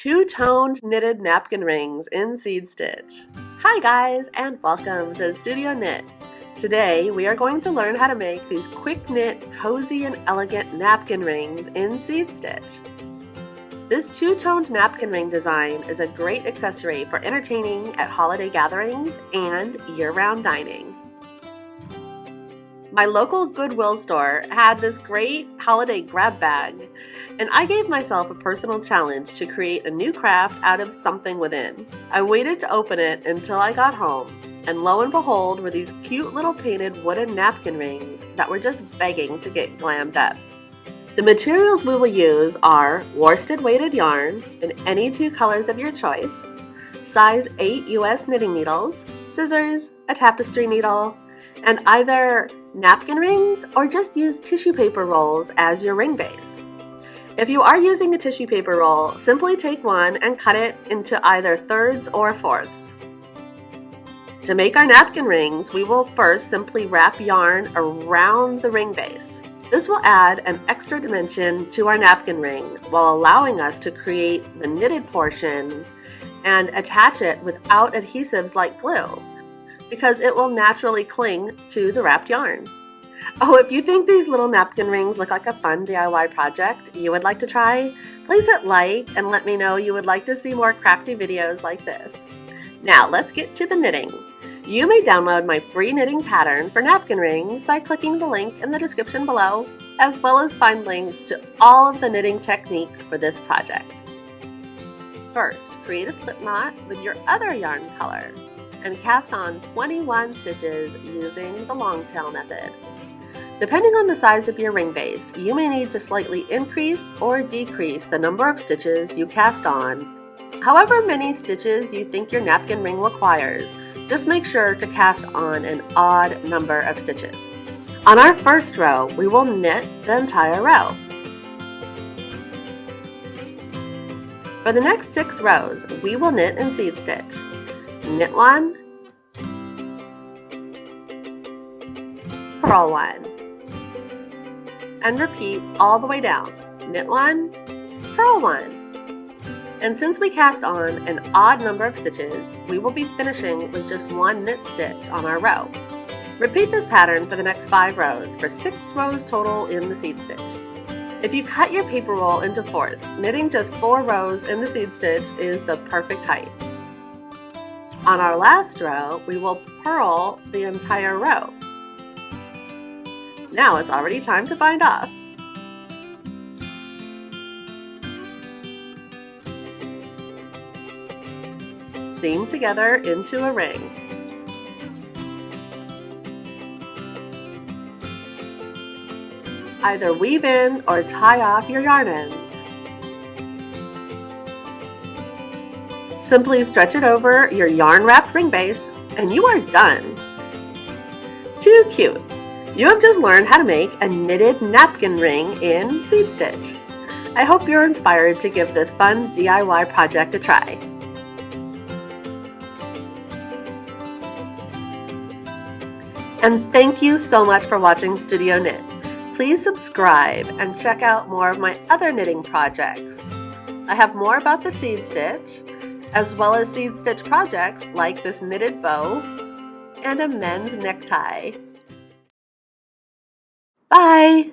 two-toned knitted napkin rings in seed stitch. Hi guys, and welcome to Studio Knit. Today we are going to learn how to make these quick knit, cozy and elegant napkin rings in seed stitch. This two-toned napkin ring design is a great accessory for entertaining at holiday gatherings and year-round dining. My local Goodwill store had this great holiday grab bag, and I gave myself a personal challenge to create a new craft out of something within. I waited to open it until I got home, and lo and behold were these cute little painted wooden napkin rings that were just begging to get glammed up. The materials we will use are worsted weighted yarn in any two colors of your choice, size 8 US knitting needles, scissors, a tapestry needle, and either napkin rings or just use tissue paper rolls as your ring base. If you are using a tissue paper roll, simply take one and cut it into either thirds or fourths. To make our napkin rings, we will first simply wrap yarn around the ring base. This will add an extra dimension to our napkin ring while allowing us to create the knitted portion and attach it without adhesives like glue, because it will naturally cling to the wrapped yarn. Oh, if you think these little napkin rings look like a fun DIY project you would like to try, please hit like and let me know you would like to see more crafty videos like this. Now let's get to the knitting. You may download my free knitting pattern for napkin rings by clicking the link in the description below, as well as find links to all of the knitting techniques for this project. First, create a slip knot with your other yarn color and cast on 21 stitches using the long tail method. Depending on the size of your ring base, you may need to slightly increase or decrease the number of stitches you cast on. However many stitches you think your napkin ring requires, just make sure to cast on an odd number of stitches. On our first row, we will knit the entire row. For the next 6 rows, we will knit in seed stitch. Knit 1, purl 1, and repeat all the way down. Knit 1, purl 1. And since we cast on an odd number of stitches, we will be finishing with just 1 knit stitch on our row. Repeat this pattern for the next 5 rows for 6 rows total in the seed stitch. If you cut your paper roll into fourths, knitting just 4 rows in the seed stitch is the perfect height. On our last row, we will purl the entire row. Now it's already time to bind off. Seam together into a ring. Either weave in or tie off your yarn ends. Simply stretch it over your yarn wrapped ring base and you are done. Too cute! You have just learned how to make a knitted napkin ring in seed stitch. I hope you're inspired to give this fun DIY project a try. And thank you so much for watching Studio Knit. Please subscribe and check out more of my other knitting projects. I have more about the seed stitch, as well as seed stitch projects like this knitted bow and a men's necktie. Bye!